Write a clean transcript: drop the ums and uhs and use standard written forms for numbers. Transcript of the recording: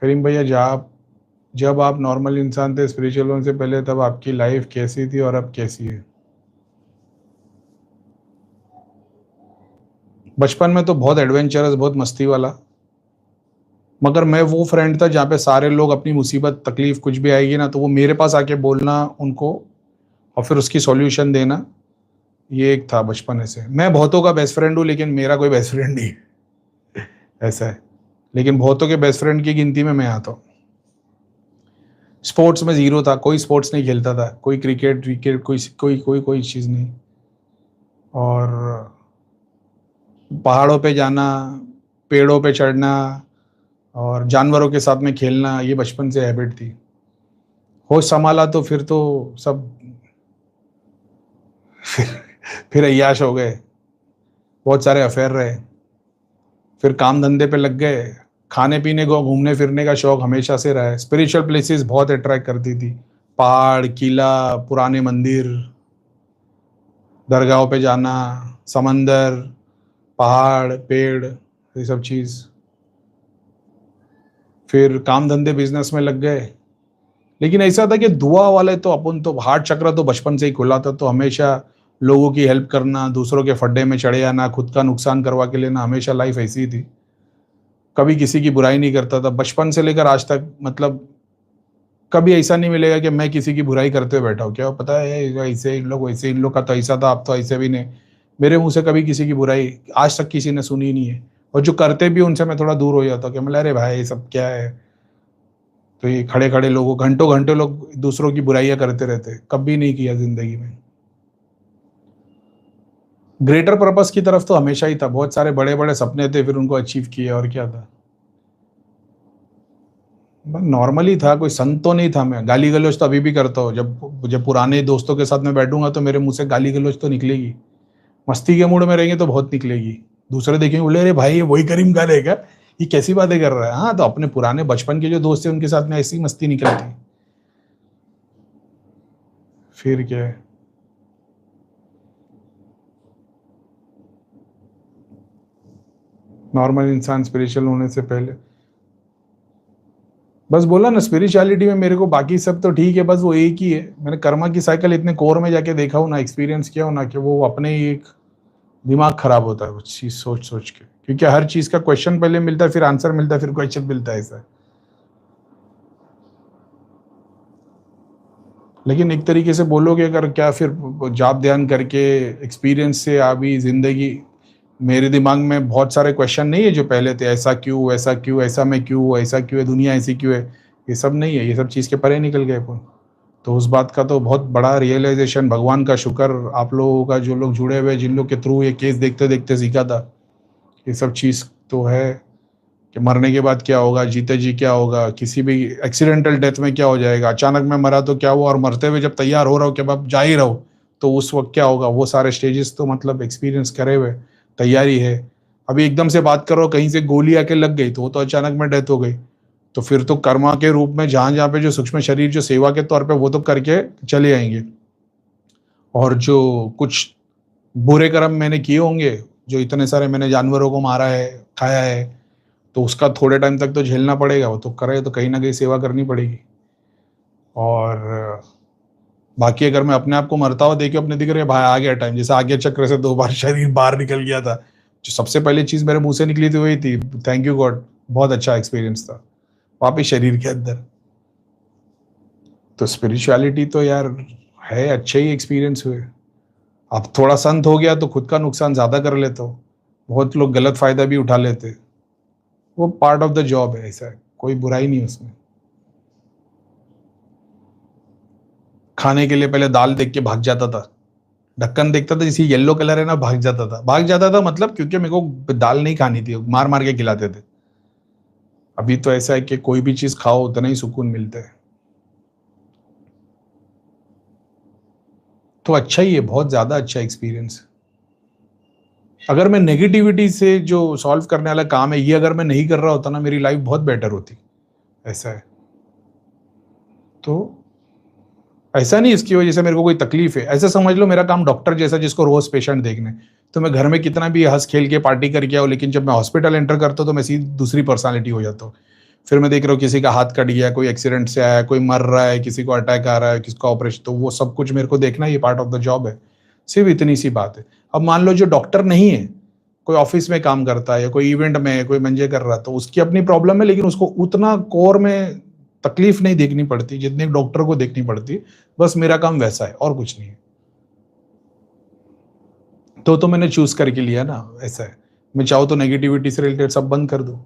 करीम भैया, जब आप नॉर्मल इंसान थे स्पिरिचुअल होने से पहले, तब आपकी लाइफ कैसी थी और अब कैसी है? बचपन में तो बहुत एडवेंचरस, बहुत मस्ती वाला। मगर मैं वो फ्रेंड था जहाँ पे सारे लोग अपनी मुसीबत, तकलीफ कुछ भी आएगी ना, तो वो मेरे पास आके बोलना उनको, और फिर उसकी सॉल्यूशन देना। ये एक था बचपन से। मैं बहुतों का बेस्ट फ्रेंड हूँ, लेकिन मेरा कोई बेस्ट फ्रेंड नहीं है, ऐसा है। लेकिन बहुतों के बेस्ट फ्रेंड की गिनती में मैं आता हूँ। स्पोर्ट्स में ज़ीरो था, कोई स्पोर्ट्स नहीं खेलता था, कोई क्रिकेट विकेट, कोई कोई कोई कोई चीज़ नहीं। और पहाड़ों पे जाना, पेड़ों पे चढ़ना और जानवरों के साथ में खेलना, ये बचपन से हैबिट थी। होश संभाला तो फिर तो सब फिर फिर अय्याश हो गए, बहुत सारे अफेयर रहे, फिर काम धंधे पे लग गए। खाने पीने को, घूमने फिरने का शौक हमेशा से रहा है। स्पिरिचुअल प्लेसेस बहुत अट्रैक्ट करती थी। पहाड़, किला, पुराने मंदिर, दरगाहों पे जाना, समंदर, पहाड़, पेड़, ये सब चीज़। फिर काम धंधे बिजनेस में लग गए। लेकिन ऐसा था कि दुआ वाले तो अपन तो हार्ट चक्र तो बचपन से ही खुला था, तो हमेशा लोगों की हेल्प करना, दूसरों के फड्डे में चढ़े आना, खुद का नुकसान करवा के लेना, हमेशा लाइफ ऐसी ही थी। कभी किसी की बुराई नहीं करता था बचपन से लेकर आज तक। मतलब कभी ऐसा नहीं मिलेगा कि मैं किसी की बुराई करते हुए बैठा हूँ, क्या पता है ऐसे इन लोग वैसे, इन लोग का तो ऐसा था, आप तो ऐसे भी नहीं। मेरे मुंह से कभी किसी की बुराई आज तक किसी ने सुनी नहीं है। और जो करते भी उनसे मैं थोड़ा दूर हो जाता हूँ कि मतलब अरे भाई ये सब क्या है। तो ये खड़े खड़े लोगों, घंटों घंटों लोग दूसरों की बुराइयां करते रहते, कभी नहीं किया जिंदगी में। ग्रेटर पर्पस की तरफ तो हमेशा ही था, बहुत सारे बड़े बड़े सपने थे, फिर उनको अचीव किए, और क्या था। नॉर्मली था, कोई संत तो नहीं था। मैं गाली गलौज तो अभी भी करता हूँ, जब जब पुराने दोस्तों के साथ में बैठूंगा तो मेरे मुंह से गाली गलौज तो निकलेगी। मस्ती के मूड में रहेंगे तो बहुत निकलेगी। दूसरे देखेंगे, बोले अरे भाई ये वही करीम का है क्या, ये कैसी बातें कर रहा है। हाँ, तो अपने पुराने बचपन के जो दोस्त थे उनके साथ में ऐसी मस्ती निकलती। फिर क्या है। नॉर्मल इंसान स्पिरिचुअल होने से पहले, बस बोला ना, स्पिरिचुअलिटी में मेरे को बाकी सब तो ठीक है, बस वो एक ही है। मैंने कर्मा की साइकिल इतने कोर में जाके देखा हूं ना, एक्सपीरियंस किया हूं ना, कि वो अपने ही एक दिमाग खराब होता है उस चीज सोच सोच के। क्योंकि हर चीज का क्वेश्चन पहले मिलता है, फिर आंसर मिलता है, फिर क्वेश्चन मिलता है, ऐसा है। लेकिन एक तरीके से बोलोगे अगर, क्या फिर जाप ध्यान करके एक्सपीरियंस से अभी जिंदगी, मेरे दिमाग में बहुत सारे क्वेश्चन नहीं है जो पहले थे, ऐसा क्यों, ऐसा क्यों, ऐसा मैं क्यों, ऐसा क्यों है, दुनिया ऐसी क्यों है। ये सब नहीं है, ये सब चीज़ के परे निकल गए अपन। तो उस बात का तो बहुत बड़ा रियलाइजेशन, भगवान का शुक्र, आप लोगों का, जो लोग जुड़े हुए, जिन लोग के थ्रू ये केस देखते देखते सीखा था। ये सब चीज़ तो है कि मरने के बाद क्या होगा, जीते जी क्या होगा, किसी भी एक्सीडेंटल डेथ में क्या हो जाएगा, अचानक में मरा तो क्या हुआ, और मरते हुए जब तैयार हो रहा हो कि अब जा ही रहो, तो उस वक्त क्या होगा, वो सारे स्टेजेस तो मतलब एक्सपीरियंस करे हुए, तैयारी है। अभी एकदम से बात करो, कहीं से गोली आके लग गई तो वो तो अचानक में डेथ हो गई। तो फिर तो कर्मा के रूप में जहां जहां पे जो सूक्ष्म शरीर जो सेवा के तौर पे, वो तो करके चले आएंगे। और जो कुछ बुरे कर्म मैंने किए होंगे, जो इतने सारे मैंने जानवरों को मारा है, खाया है, तो उसका थोड़े टाइम तक तो झेलना पड़ेगा। वो तो करे तो कहीं ना कहीं सेवा करनी पड़ेगी। और बाकी अगर मैं अपने आप को मरता हुआ देखिए, अपने दिख रहे भाई आ गया टाइम, जैसे आगे चक्र से 2 बार शरीर बाहर निकल गया था, जो सबसे पहली चीज मेरे मुंह से निकली थी वही थी, थैंक यू गॉड, बहुत अच्छा एक्सपीरियंस था, वापिस शरीर के अंदर। तो स्पिरिचुअलिटी तो यार है, अच्छे ही एक्सपीरियंस हुए। अब थोड़ा संत हो गया तो खुद का नुकसान ज्यादा कर लेता हूँ, बहुत लोग गलत फायदा भी उठा लेते। वो पार्ट ऑफ द जॉब है, ऐसा है, कोई बुराई नहीं उसमें। खाने के लिए पहले दाल देख के भाग जाता था, ढक्कन देखता था जिसे येलो कलर है ना, भाग जाता था, भाग जाता था, मतलब क्योंकि मेरे को दाल नहीं खानी थी, मार मार के खिलाते थे। अभी तो ऐसा है कि कोई भी चीज खाओ उतना ही सुकून मिलता है। तो अच्छा ही है, बहुत ज्यादा अच्छा एक्सपीरियंस। अगर मैं नेगेटिविटी से जो सॉल्व करने वाला काम है, ये अगर मैं नहीं कर रहा होता ना, मेरी लाइफ बहुत बेटर होती, ऐसा है। तो ऐसा नहीं इसकी वजह से मेरे को कोई तकलीफ है, ऐसा समझ लो मेरा काम डॉक्टर जैसा, जिसको रोज पेशेंट देखने। तो मैं घर में कितना भी हंस खेल के पार्टी करके आओ, लेकिन जब मैं हॉस्पिटल एंटर करता हूँ तो मैं सीधी दूसरी पर्सनालिटी हो जाता हूँ। फिर मैं देख रहा हूँ किसी का हाथ कट गया, कोई एक्सीडेंट से आया, कोई मर रहा है, किसी को अटैक आ रहा है, किसका ऑपरेशन, तो वो सब कुछ मेरे को देखना, ये पार्ट ऑफ द जॉब है। सिर्फ इतनी सी बात है। अब मान लो जो डॉक्टर नहीं है, कोई ऑफिस में काम करता है या कोई इवेंट में है, कोई मंजे कर रहा है, तो उसकी अपनी प्रॉब्लम है, लेकिन उसको उतना कोर में तकलीफ नहीं देखनी पड़ती जितनी डॉक्टर को देखनी पड़ती। बस मेरा काम वैसा है और कुछ नहीं है। तो मैंने चूज करके लिया ना, ऐसा है। मैं चाहूँ तो नेगेटिविटी से रिलेटेड सब बंद कर दूं।